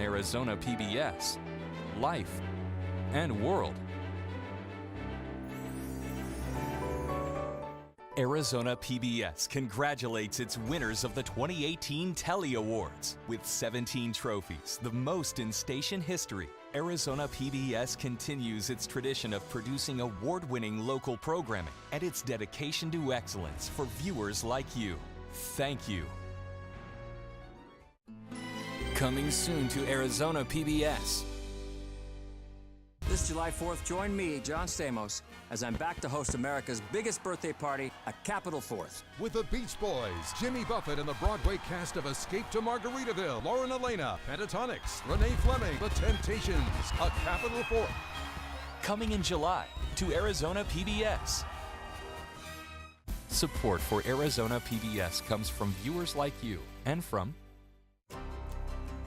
Arizona PBS, Life, and World. Arizona PBS congratulates its winners of the 2018 Telly Awards. With 17 trophies, the most in station history, Arizona PBS continues its tradition of producing award-winning local programming and its dedication to excellence for viewers like you. Thank you. Coming soon to Arizona PBS. This July 4th, join me, John Stamos, as I'm back to host America's biggest birthday party, a Capital Fourth. With the Beach Boys, Jimmy Buffett and the Broadway cast of Escape to Margaritaville, Lauren Elena, Pentatonics, Renee Fleming, The Temptations, a Capital Fourth. Coming in July to Arizona PBS. Support for Arizona PBS comes from viewers like you and from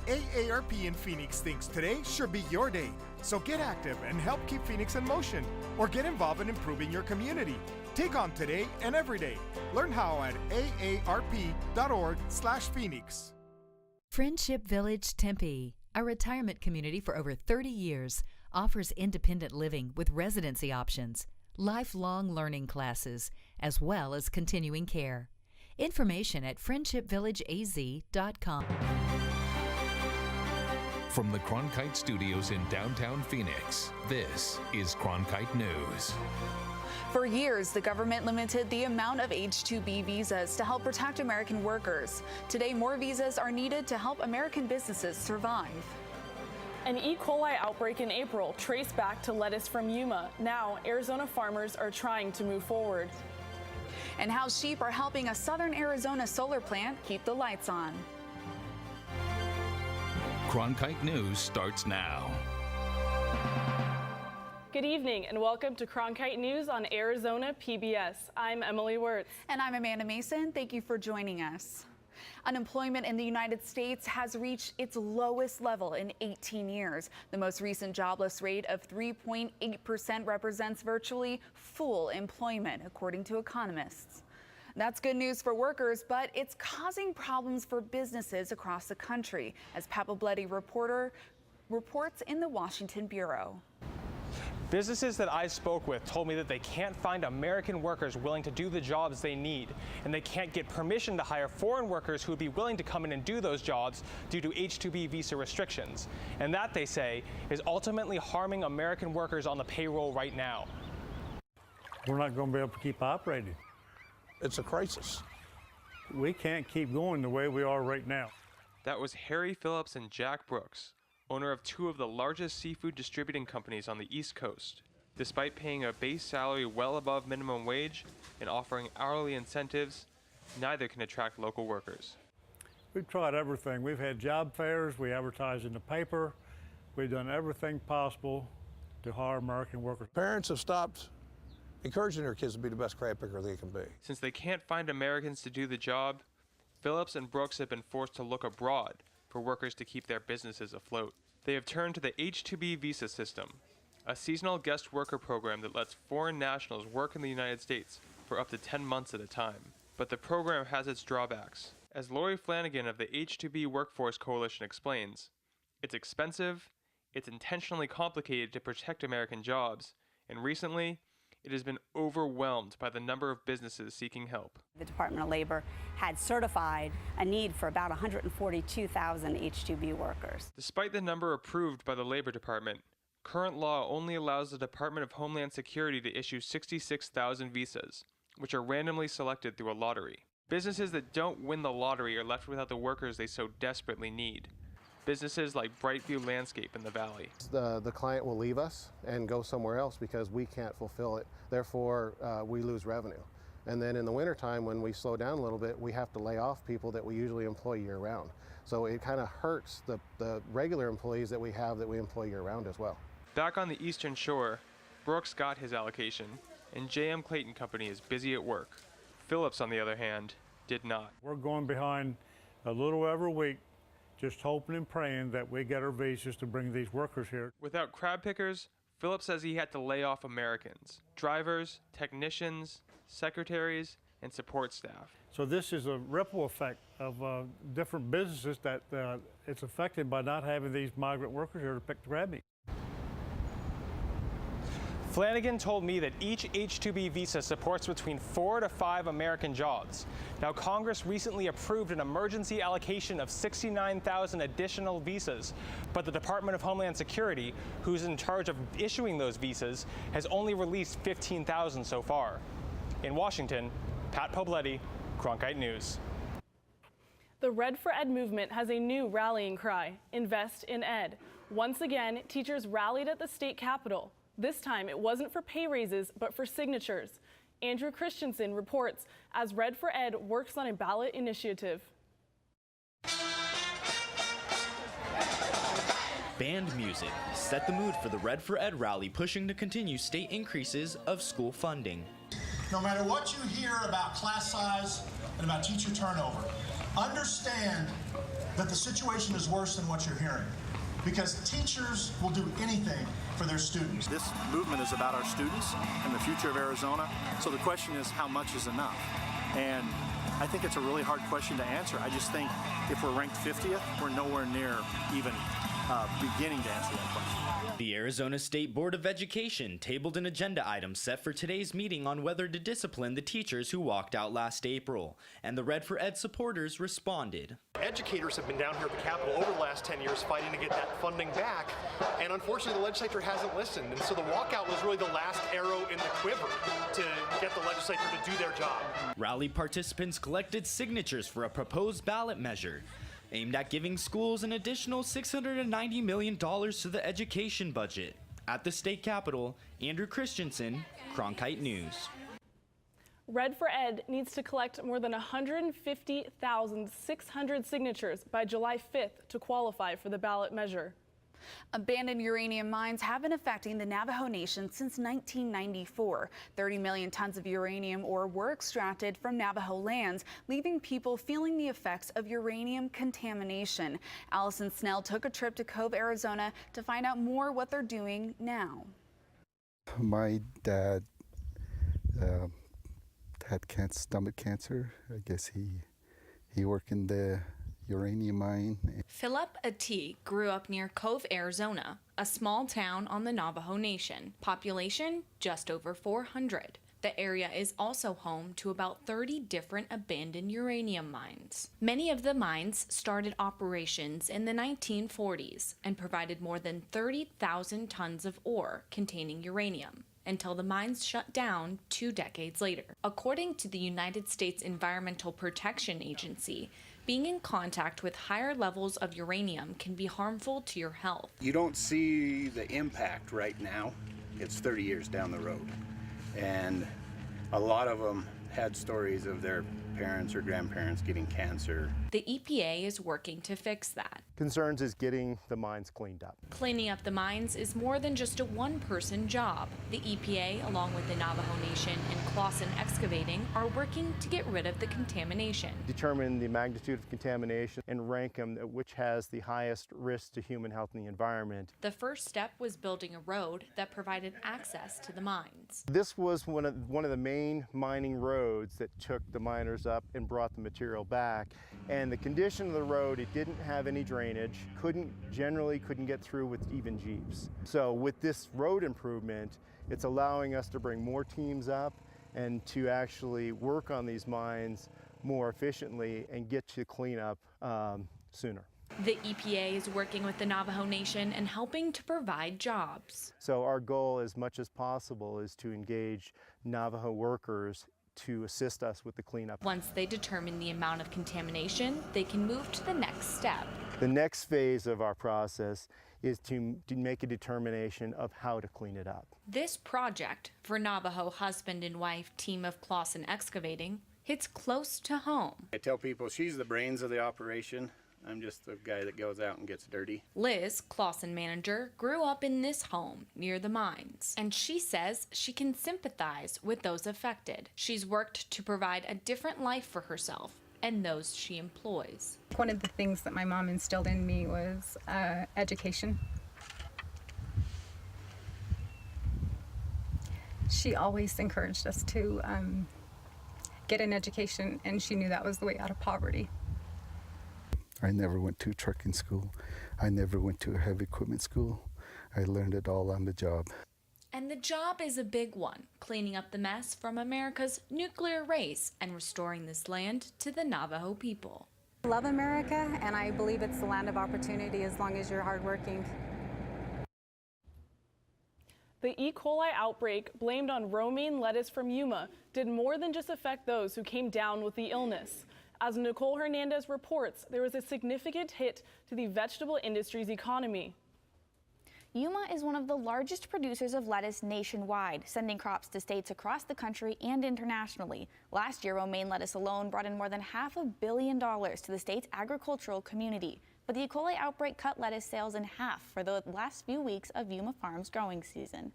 AARP in Phoenix thinks today should be your day. So get active and help keep Phoenix in motion, or get involved in improving your community. Take on today and every day. Learn how at aarp.org/Phoenix. Friendship Village Tempe, a retirement community for over 30 years, offers independent living with residency options, lifelong learning classes, as well as continuing care. Information at friendshipvillageaz.com. From the Cronkite Studios in downtown Phoenix, this is Cronkite News. For years, the government limited the amount of H-2B visas to help protect American workers. Today, more visas are needed to help American businesses survive. An E. coli outbreak in April traced back to lettuce from Yuma. Now, Arizona farmers are trying to move forward. And how sheep are helping a southern Arizona solar plant keep the lights on. Cronkite News starts now. Good evening and welcome to Cronkite News on Arizona PBS. I'm Emily Wirtz. And I'm Amanda Mason. Thank you for joining us. Unemployment in the United States has reached its lowest level in 18 years. The most recent jobless rate of 3.8% represents virtually full employment, according to economists. That's good news for workers, but it's causing problems for businesses across the country, as Papa Bloody reports in the Washington Bureau. Businesses that I spoke with told me that they can't find American workers willing to do the jobs they need, and they can't get permission to hire foreign workers who would be willing to come in and do those jobs due to H-2B visa restrictions. And that, they say, is ultimately harming American workers on the payroll right now. We're not going to be able to keep operating. It's a crisis. We can't keep going the way we are right now. That was Harry Phillips and Jack Brooks, owner of two of the largest seafood distributing companies on the East Coast. Despite paying a base salary well above minimum wage and offering hourly incentives, neither can attract local workers. We've tried everything. We've had job fairs, we advertise in the paper, we've done everything possible to hire American workers. Parents have stopped encouraging their kids to be the best crab picker they can be. Since they can't find Americans to do the job, Phillips and Brooks have been forced to look abroad for workers to keep their businesses afloat. They have turned to the H-2B visa system, a seasonal guest worker program that lets foreign nationals work in the United States for up to 10 months at a time. But the program has its drawbacks. As Lori Flanagan of the H-2B Workforce Coalition explains, it's expensive, it's intentionally complicated to protect American jobs, and recently, it has been overwhelmed by the number of businesses seeking help. The Department of Labor had certified a need for about 142,000 H-2B workers. Despite the number approved by the Labor Department, current law only allows the Department of Homeland Security to issue 66,000 visas, which are randomly selected through a lottery. Businesses that don't win the lottery are left without the workers they so desperately need. Businesses like Brightview Landscape in the Valley. The client will leave us and go somewhere else because we can't fulfill it. Therefore, we lose revenue. And then in the wintertime, when we slow down a little bit, we have to lay off people that we usually employ year-round. So it kind of hurts the regular employees that we have that we employ year-round as well. Back on the Eastern Shore, Brooks got his allocation, and J.M. Clayton Company is busy at work. Phillips, on the other hand, did not. We're going behind a little every week, just hoping and praying that we get our visas to bring these workers here. Without crab pickers, Phillips says he had to lay off Americans, drivers, technicians, secretaries, and support staff. So this is a ripple effect of different businesses that it's affected by not having these migrant workers here to pick the crab meat. Flanagan told me that each H-2B visa supports between 4 to 5 American jobs. Now, Congress recently approved an emergency allocation of 69,000 additional visas, but the Department of Homeland Security, who's in charge of issuing those visas, has only released 15,000 so far. In Washington, Pat Pobletti, Cronkite News. The Red for Ed movement has a new rallying cry, Invest in Ed. Once again, teachers rallied at the state capitol. This time, it wasn't for pay raises, but for signatures. Andrew Christensen reports as Red for Ed works on a ballot initiative. Band music set the mood for the Red for Ed rally, pushing to continue state increases of school funding. No matter what you hear about class size and about teacher turnover, understand that the situation is worse than what you're hearing, because teachers will do anything for their students. This movement is about our students and the future of Arizona, so the question is, how much is enough? And I think it's a really hard question to answer. I just think if we're ranked 50th, we're nowhere near even beginning to answer that question. The Arizona State Board of Education tabled an agenda item set for today's meeting on whether to discipline the teachers who walked out last April, and the Red for Ed supporters responded. Educators have been down here at the Capitol over the last 10 years fighting to get that funding back, and unfortunately the legislature hasn't listened, and so the walkout was really the last arrow in the quiver to get the legislature to do their job. Rally participants collected signatures for a proposed ballot measure aimed at giving schools an additional $690 million to the education budget. At the state capitol, Andrew Christensen, Cronkite News. Red for Ed needs to collect more than 150,600 signatures by July 5th to qualify for the ballot measure. Abandoned uranium mines have been affecting the Navajo Nation since 1994. 30 million tons of uranium ore were extracted from Navajo lands, leaving people feeling the effects of uranium contamination. Allison Snell took a trip to Cove, Arizona to find out more what they're doing now. My dad had stomach cancer. I guess he worked in the uranium mine. Philip Ati grew up near Cove, Arizona, a small town on the Navajo Nation. Population just over 400. The area is also home to about 30 different abandoned uranium mines. Many of the mines started operations in the 1940s and provided more than 30,000 tons of ore containing uranium, until the mines shut down 2 decades later. According to the United States Environmental Protection Agency, being in contact with higher levels of uranium can be harmful to your health. You don't see the impact right now. It's 30 years down the road. And a lot of them had stories of their parents or grandparents getting cancer. The EPA is working to fix that. Concerns is getting the mines cleaned up. Cleaning up the mines is more than just a one-person job. The EPA, along with the Navajo Nation and Clausen Excavating, are working to get rid of the contamination. Determine the magnitude of contamination and rank them, which has the highest risk to human health and the environment. The first step was building a road that provided access to the mines. This was one of the main mining roads that took the miners up and brought the material back. And the condition of the road, it didn't have any drainage, generally couldn't get through with even Jeeps. So with this road improvement, it's allowing us to bring more teams up and to actually work on these mines more efficiently and get to cleanup sooner. The EPA is working with the Navajo Nation and helping to provide jobs. So our goal, as much as possible, is to engage Navajo workers to assist us with the cleanup. Once they determine the amount of contamination, they can move to the next step. The next phase of our process is to make a determination of how to clean it up. This project for Navajo husband and wife team of Clausen Excavating hits close to home. I tell people she's the brains of the operation. I'm just the guy that goes out and gets dirty. Liz, Clausen manager, grew up in this home near the mines, and she says she can sympathize with those affected. She's worked to provide a different life for herself and those she employs. One of the things that my mom instilled in me was education. She always encouraged us to get an education, and she knew that was the way out of poverty. I never went to trucking school. I never went to a heavy equipment school. I learned it all on the job. And the job is a big one, cleaning up the mess from America's nuclear race and restoring this land to the Navajo people. I love America, and I believe it's the land of opportunity as long as you're hardworking. The E. coli outbreak, blamed on romaine lettuce from Yuma, did more than just affect those who came down with the illness. As Nicole Hernandez reports, there was a significant hit to the vegetable industry's economy. Yuma is one of the largest producers of lettuce nationwide, sending crops to states across the country and internationally. Last year, romaine lettuce alone brought in more than $500 million to the state's agricultural community. But the E. coli outbreak cut lettuce sales in half for the last few weeks of Yuma Farm's growing season.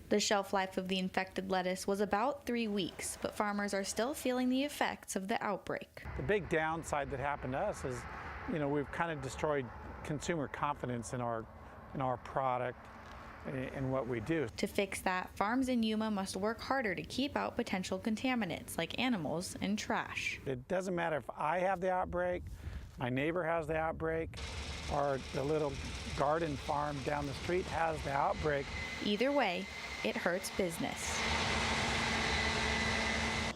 The shelf life of the infected lettuce was about 3 weeks, but farmers are still feeling the effects of the outbreak. The big downside that happened to us is, we've kind of destroyed consumer confidence in our product and what we do. To fix that, farms in Yuma must work harder to keep out potential contaminants like animals and trash. It doesn't matter if I have the outbreak, my neighbor has the outbreak, or the little garden farm down the street has the outbreak. Either way, it hurts business.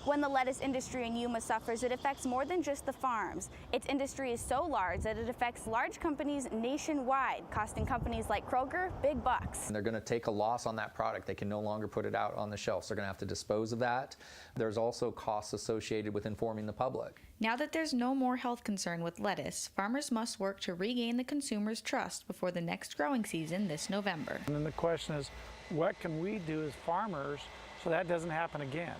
When the lettuce industry in Yuma suffers, it affects more than just the farms. Its industry is so large that it affects large companies nationwide, costing companies like Kroger big bucks. They're going to take a loss on that product. They can no longer put it out on the shelves. They're going to have to dispose of that. There's also costs associated with informing the public. Now that there's no more health concern with lettuce, farmers must work to regain the consumer's trust before the next growing season this November. And then the question is, what can we do as farmers so that doesn't happen again?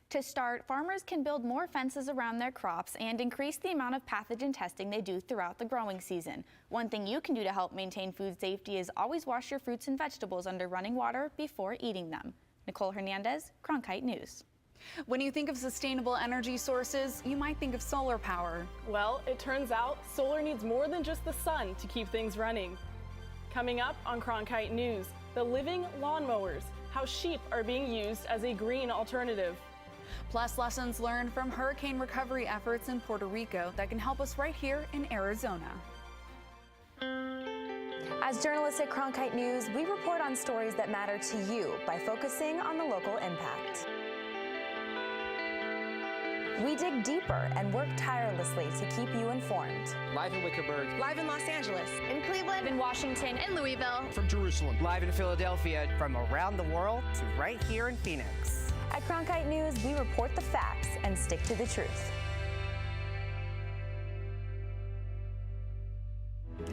To start, farmers can build more fences around their crops and increase the amount of pathogen testing they do throughout the growing season. One thing you can do to help maintain food safety is always wash your fruits and vegetables under running water before eating them. Nicole Hernandez, Cronkite News. When you think of sustainable energy sources, you might think of solar power. Well, it turns out solar needs more than just the sun to keep things running. Coming up on Cronkite News, the living lawnmowers, how sheep are being used as a green alternative. Plus, lessons learned from hurricane recovery efforts in Puerto Rico that can help us right here in Arizona. As journalists at Cronkite News, we report on stories that matter to you by focusing on the local impact. We dig deeper and work tirelessly to keep you informed. Live in Wickenburg. Live in Los Angeles. In Cleveland, in Washington, in Louisville. From Jerusalem. Live in Philadelphia. From around the world to right here in Phoenix. At Cronkite News, we report the facts and stick to the truth.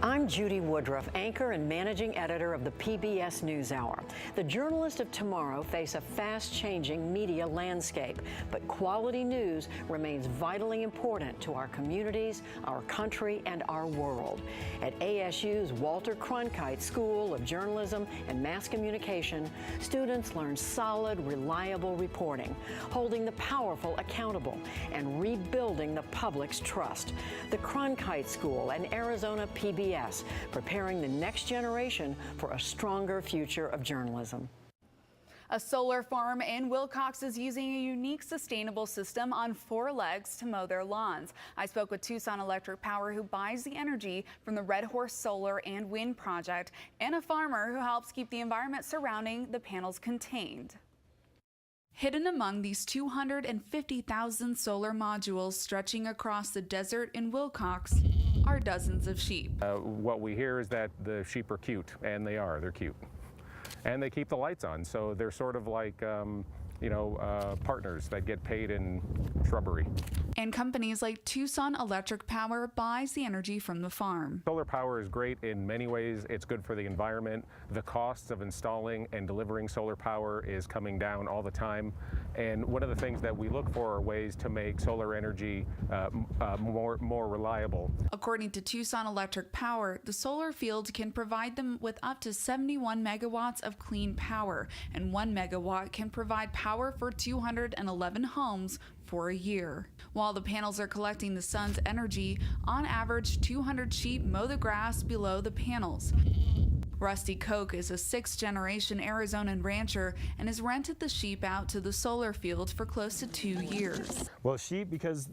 I'm Judy Woodruff, anchor and managing editor of the PBS NewsHour. The journalists of tomorrow face a fast-changing media landscape, but quality news remains vitally important to our communities, our country, and our world. At ASU's Walter Cronkite School of Journalism and Mass Communication, students learn solid, reliable reporting, holding the powerful accountable, and rebuilding the public's trust. The Cronkite School and Arizona PBS, preparing the next generation for a stronger future of journalism. A solar farm in Wilcox is using a unique sustainable system on 4 legs to mow their lawns. I spoke with Tucson Electric Power, who buys the energy from the Red Horse Solar and Wind Project, and a farmer who helps keep the environment surrounding the panels contained. Hidden among these 250,000 solar modules stretching across the desert in Wilcox are dozens of sheep. What we hear is that the sheep are cute, and they're cute. And they keep the lights on, so they're sort of like, partners that get paid in shrubbery. And companies like Tucson Electric Power buys the energy from the farm. Solar power is great in many ways. It's good for the environment. The costs of installing and delivering solar power is coming down all the time. And one of the things that we look for are ways to make solar energy more reliable. According to Tucson Electric Power, the solar field can provide them with up to 71 megawatts of clean power, and 1 megawatt can provide power for 211 homes for a year. While the panels are collecting the sun's energy, on average 200 sheep mow the grass below the panels. Rusty Koch is a 6th-generation Arizonan rancher and has rented the sheep out to the solar field for close to 2 years. Well, sheep, because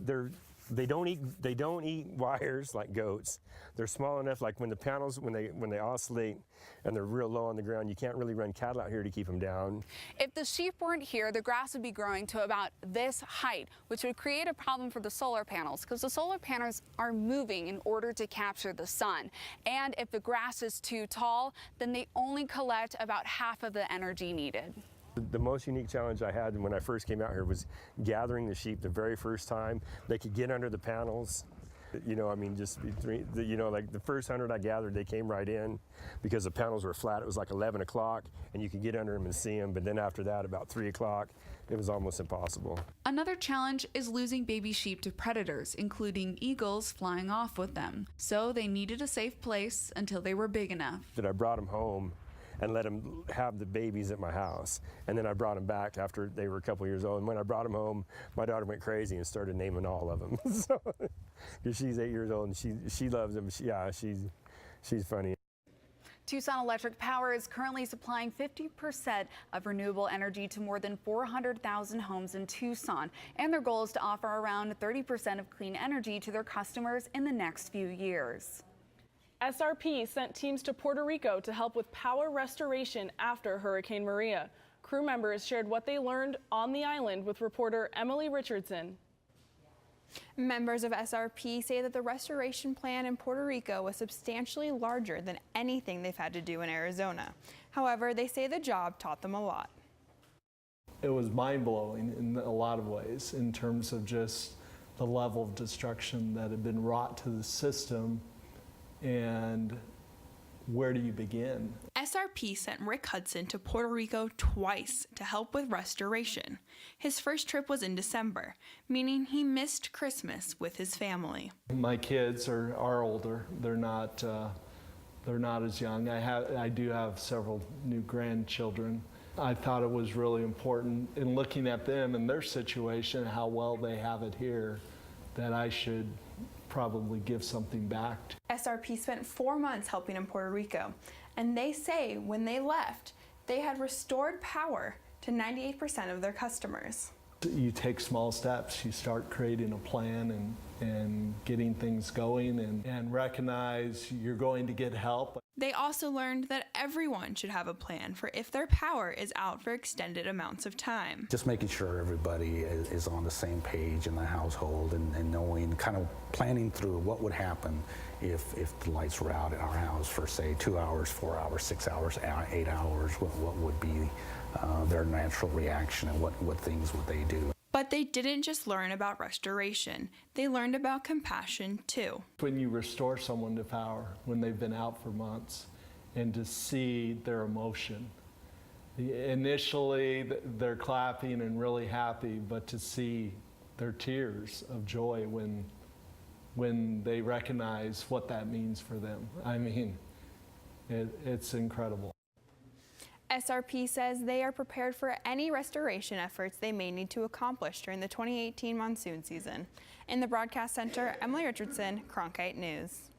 they don't eat wires like goats. They're small enough, like when the panels, when they oscillate and they're real low on the ground, you can't really run cattle out here to keep them down. If the sheep weren't here, the grass would be growing to about this height, which would create a problem for the solar panels because the solar panels are moving in order to capture the sun. And if the grass is too tall, then they only collect about half of the energy needed. The most unique challenge I had when I first came out here was gathering the sheep the very first time. They could get under the panels. You know, I mean, just, you know, like the first 100 I gathered, they came right in because the panels were flat. It was like 11 o'clock and you could get under them and see them. But then after that, about 3 o'clock, it was almost impossible. Another challenge is losing baby sheep to predators, including eagles flying off with them. So they needed a safe place until they were big enough. That I brought them home and let them have the babies at my house. And then I brought them back after they were a couple years old. And when I brought them home, my daughter went crazy and started naming all of them. So, because she's 8 years old and she loves them. She's funny. Tucson Electric Power is currently supplying 50% of renewable energy to more than 400,000 homes in Tucson. And their goal is to offer around 30% of clean energy to their customers in the next few years. SRP sent teams to Puerto Rico to help with power restoration after Hurricane Maria. Crew members shared what they learned on the island with reporter Emily Richardson. Members of SRP say that the restoration plan in Puerto Rico was substantially larger than anything they've had to do in Arizona. However, they say the job taught them a lot. It was mind-blowing in a lot of ways in terms of just the level of destruction that had been wrought to the system. And where do you begin? SRP sent Rick Hudson to Puerto Rico twice to help with restoration. His first trip was in December, meaning he missed Christmas with his family. My kids are older. They're not as young. I do have several new grandchildren. I thought it was really important in looking at them and their situation, how well they have it here, that I should probably give something back. SRP spent 4 months helping in Puerto Rico, and they say when they left, they had restored power to 98% of their customers. You take small steps, you start creating a plan and getting things going and recognize you're going to get help. They also learned that everyone should have a plan for if their power is out for extended amounts of time. Just making sure everybody is on the same page in the household and knowing, kind of planning through what would happen if the lights were out at our house for, say, 2 hours, 4 hours, 6 hours, 8 hours, what would be their natural reaction and what things would they do. But they didn't just learn about restoration, they learned about compassion too. When you restore someone to power, when they've been out for months, and to see their emotion. Initially, they're clapping and really happy, but to see their tears of joy when they recognize what that means for them. I mean, it's incredible. SRP says they are prepared for any restoration efforts they may need to accomplish during the 2018 monsoon season. In the broadcast center, Emily Richardson, Cronkite News.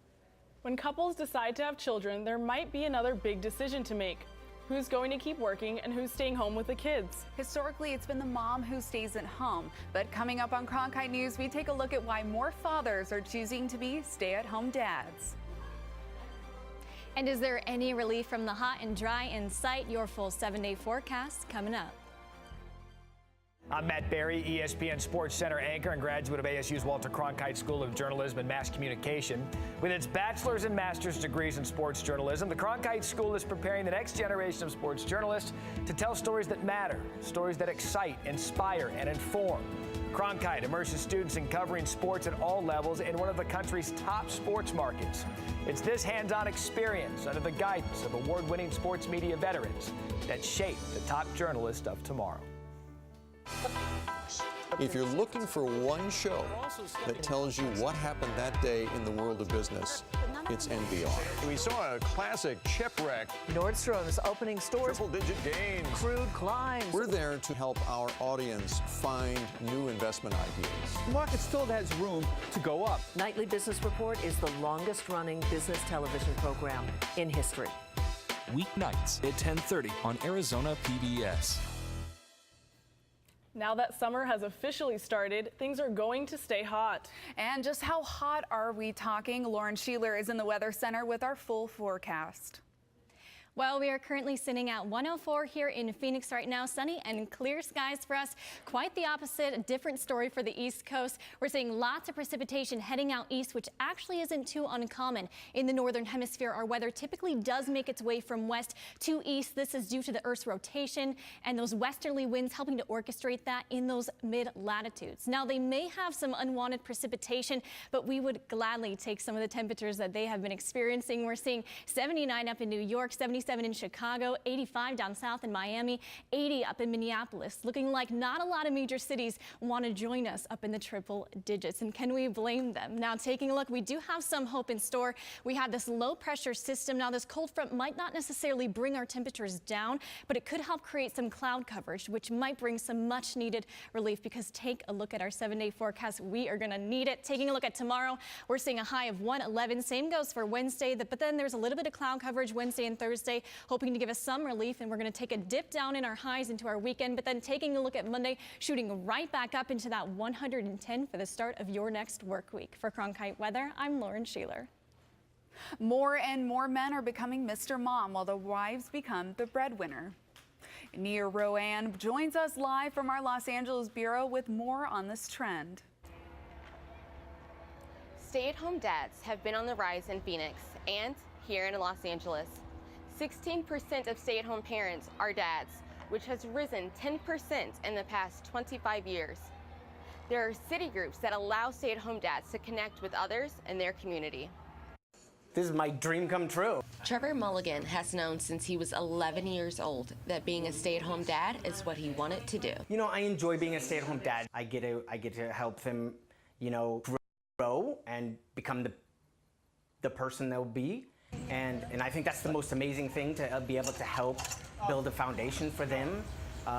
When couples decide to have children, there might be another big decision to make. Who's going to keep working and who's staying home with the kids? Historically, it's been the mom who stays at home. But coming up on Cronkite News, we take a look at why more fathers are choosing to be stay-at-home dads. And is there any relief from the hot and dry in sight? Your full 7-day forecast coming up. I'm Matt Berry, ESPN Sports Center anchor and graduate of ASU's Walter Cronkite School of Journalism and Mass Communication. With its bachelor's and master's degrees in sports journalism, the Cronkite School is preparing the next generation of sports journalists to tell stories that matter, stories that excite, inspire, and inform. Cronkite immerses students in covering sports at all levels in one of the country's top sports markets. It's this hands-on experience under the guidance of award-winning sports media veterans that shape the top journalists of tomorrow. If you're looking for one show that tells you what happened that day in the world of business, it's NBR. We saw a classic shipwreck. Nordstrom's opening stores. Triple-digit gains. Crude climbs. We're there to help our audience find new investment ideas. The market still has room to go up. Nightly Business Report is the longest-running business television program in history. weeknights at 10:30 on Arizona PBS. Now that summer has officially started, things are going to stay hot. And just how hot are we talking? Lauren Sheeler is in the Weather Center with our full forecast. Well, we are currently sitting at 104 here in Phoenix right now. Sunny and clear skies for us. Quite the opposite, a different story for the East Coast. We're seeing lots of precipitation heading out east, which actually isn't too uncommon. In the northern hemisphere, our weather typically does make its way from west to east. This is due to the Earth's rotation and those westerly winds helping to orchestrate that in those mid-latitudes. Now, they may have some unwanted precipitation, but we would gladly take some of the temperatures that they have been experiencing. We're seeing 79 up in New York, 77 in Chicago, 85 down south in Miami, 80 up in Minneapolis. Looking like not a lot of major cities want to join us up in the triple digits. And can we blame them? Now, taking a look, we do have some hope in store. We have this low pressure system. Now, this cold front might not necessarily bring our temperatures down, but it could help create some cloud coverage, which might bring some much needed relief, because take a look at our 7-day forecast. We are going to need it. Taking a look at tomorrow, we're seeing a high of 111. Same goes for Wednesday, but then there's a little bit of cloud coverage Wednesday and Thursday, hoping to give us some relief, and we're going to take a dip down in our highs into our weekend, but then taking a look at Monday, shooting right back up into that 110 for the start of your next work week. For Cronkite Weather, I'm Lauren Sheeler. More and more men are becoming Mr. Mom, while the wives become the breadwinner. Nia Rowan joins us live from our Los Angeles bureau with more on this trend. Stay-at-home dads have been on the rise in Phoenix and here in Los Angeles. 16% of stay-at-home parents are dads, which has risen 10% in the past 25 years. There are city groups that allow stay-at-home dads to connect with others in their community. This is my dream come true. Trevor Mulligan has known since he was 11 years old that being a stay-at-home dad is what he wanted to do. You know, I enjoy being a stay-at-home dad. I get to help them, you know, grow and become the person they'll be. And I think that's the most amazing thing, to be able to help build a foundation for them to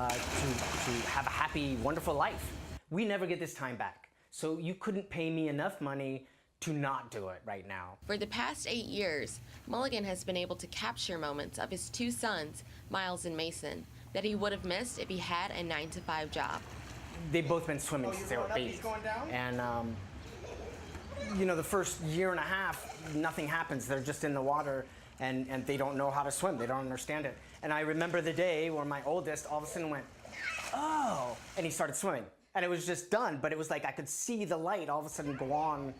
have a happy, wonderful life. We never get this time back. So you couldn't pay me enough money to not do it right now. For the past 8 years, Mulligan has been able to capture moments of his two sons, Miles and Mason, that he would have missed if he had a 9-to-5 job. They've both been swimming since they were babies. And you know, the first year and a half, nothing happens. They're just in the water, and they don't know how to swim. They don't understand it. And I remember the day where my oldest all of a sudden went, oh, and he started swimming. And it was just done, but it was like I could see the light all of a sudden go on,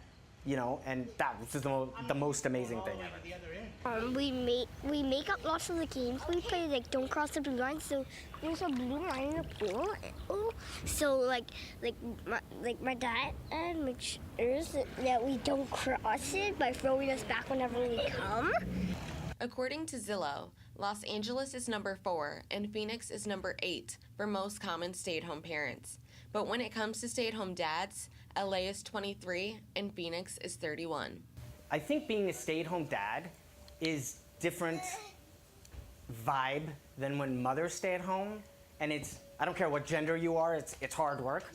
you know, and that was the most amazing thing ever. We make up lots of the games. We play like don't cross the blue line. So there's a blue line in the pool. So like my dad makes sure that we don't cross it by throwing us back whenever we come. According to Zillow, Los Angeles is number 4 and Phoenix is number 8 for most common stay-at-home parents. But when it comes to stay-at-home dads, LA is 23 and Phoenix is 31. I think being a stay-at-home dad is different vibe than when mothers stay at home, and I don't care what gender you are, it's hard work.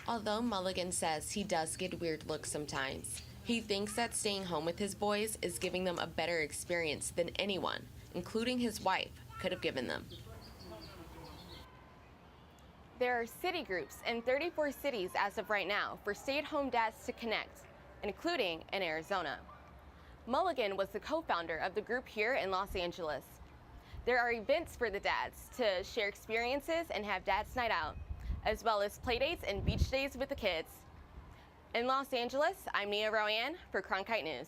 Although Mulligan says he does get weird looks sometimes, he thinks that staying home with his boys is giving them a better experience than anyone, including his wife, could have given them. There are city groups in 34 cities as of right now for stay-at-home dads to connect, including in Arizona. Mulligan was the co-founder of the group here in Los Angeles. There are events for the dads to share experiences and have Dad's Night Out, as well as playdates and beach days with the kids. In Los Angeles, I'm Nia Rowan for Cronkite News.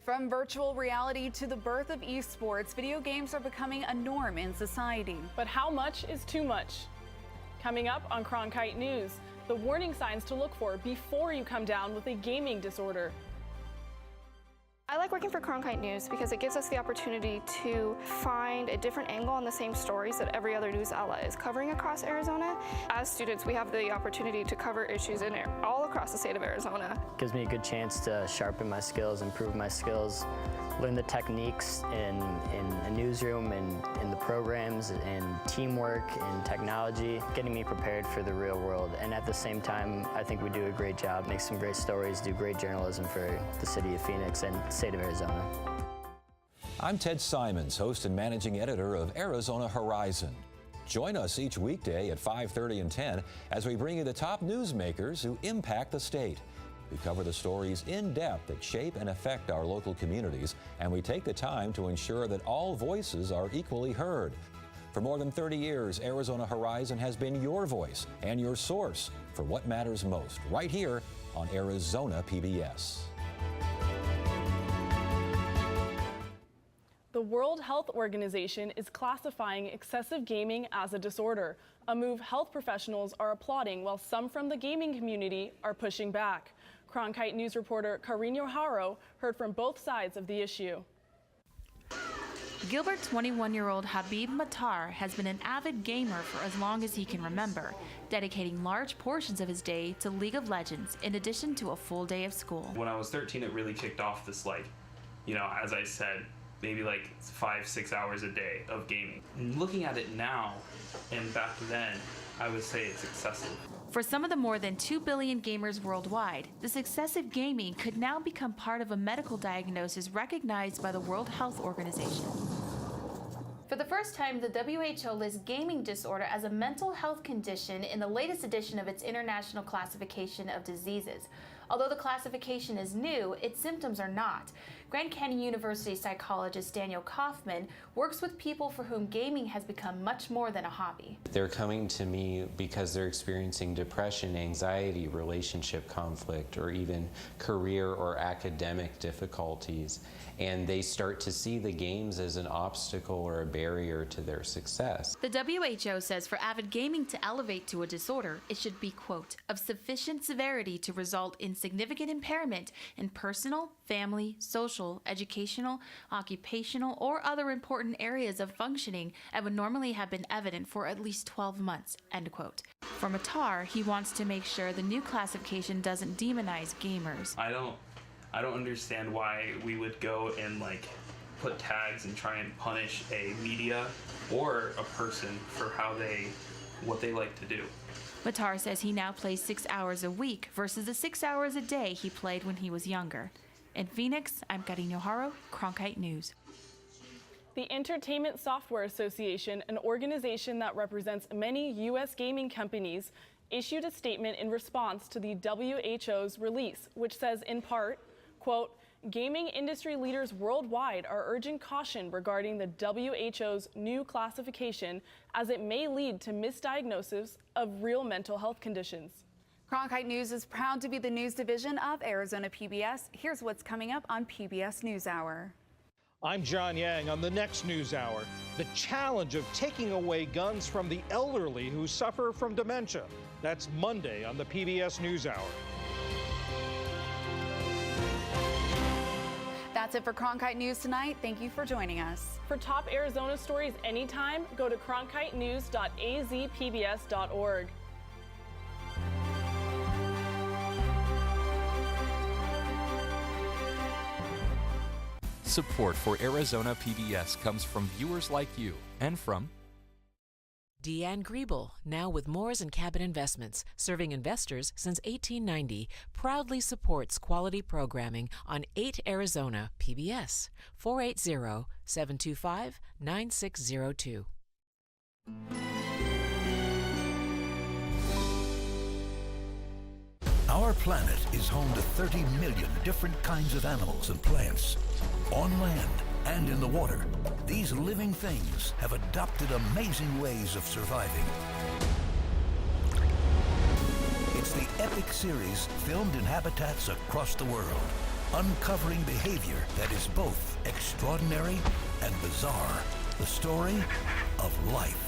From virtual reality to the birth of esports, video games are becoming a norm in society. But how much is too much? Coming up on Cronkite News, the warning signs to look for before you come down with a gaming disorder. I like working for Cronkite News because it gives us the opportunity to find a different angle on the same stories that every other news outlet is covering across Arizona. As students, we have the opportunity to cover issues all across the state of Arizona. It gives me a good chance to sharpen my skills, improve my skills, learn the techniques in a newsroom and in the programs and teamwork and technology, getting me prepared for the real world. And at the same time, I think we do a great job, make some great stories, do great journalism for the city of Phoenix and state of Arizona. I'm Ted Simons, host and managing editor of Arizona Horizon. Join us each weekday at 5:30 and 10 as we bring you the top newsmakers who impact the state. We cover the stories in depth that shape and affect our local communities, and we take the time to ensure that all voices are equally heard. For more than 30 years, Arizona Horizon has been your voice and your source for what matters most, right here on Arizona PBS. The World Health Organization is classifying excessive gaming as a disorder, a move health professionals are applauding while some from the gaming community are pushing back. Cronkite News reporter Carino Haro heard from both sides of the issue. Gilbert 21-year-old Habib Matar has been an avid gamer for as long as he can remember, dedicating large portions of his day to League of Legends in addition to a full day of school. When I was 13, it really kicked off this, as I said, maybe 5-6 hours a day of gaming. Looking at it now and back then, I would say it's excessive. For some of the more than 2 billion gamers worldwide, this excessive gaming could now become part of a medical diagnosis recognized by the World Health Organization. For the first time, the WHO lists gaming disorder as a mental health condition in the latest edition of its International Classification of Diseases. Although the classification is new, its symptoms are not. Grand Canyon University psychologist Daniel Kaufman works with people for whom gaming has become much more than a hobby. They're coming to me because they're experiencing depression, anxiety, relationship conflict, or even career or academic difficulties. And they start to see the games as an obstacle or a barrier to their success. The WHO says for avid gaming to elevate to a disorder, it should be, quote, of sufficient severity to result in significant impairment in personal, family, social, educational, occupational, or other important areas of functioning and would normally have been evident for at least 12 months, end quote. For Matar, he wants to make sure the new classification doesn't demonize gamers. I don't understand why we would go and put tags and try and punish a media or a person for what they like to do. Matar says he now plays 6 hours a week versus the 6 hours a day he played when he was younger. In Phoenix, I'm Carino Haro, Cronkite News. The Entertainment Software Association, an organization that represents many U.S. gaming companies, issued a statement in response to the WHO's release, which says in part, quote, gaming industry leaders worldwide are urging caution regarding the WHO's new classification as it may lead to misdiagnosis of real mental health conditions. Cronkite News is proud to be the news division of Arizona PBS. Here's what's coming up on PBS NewsHour. I'm John Yang on the next NewsHour. The challenge of taking away guns from the elderly who suffer from dementia. That's Monday on the PBS NewsHour. That's it for Cronkite News tonight. Thank you for joining us. For top Arizona stories anytime, go to cronkitenews.azpbs.org. Support for Arizona PBS comes from viewers like you and from Deanne Griebel, now with Moores & Cabot Investments, serving investors since 1890, proudly supports quality programming on 8 Arizona PBS, 480-725-9602. Our planet is home to 30 million different kinds of animals and plants. On land and in the water, these living things have adopted amazing ways of surviving. It's the epic series filmed in habitats across the world, uncovering behavior that is both extraordinary and bizarre. The story of life.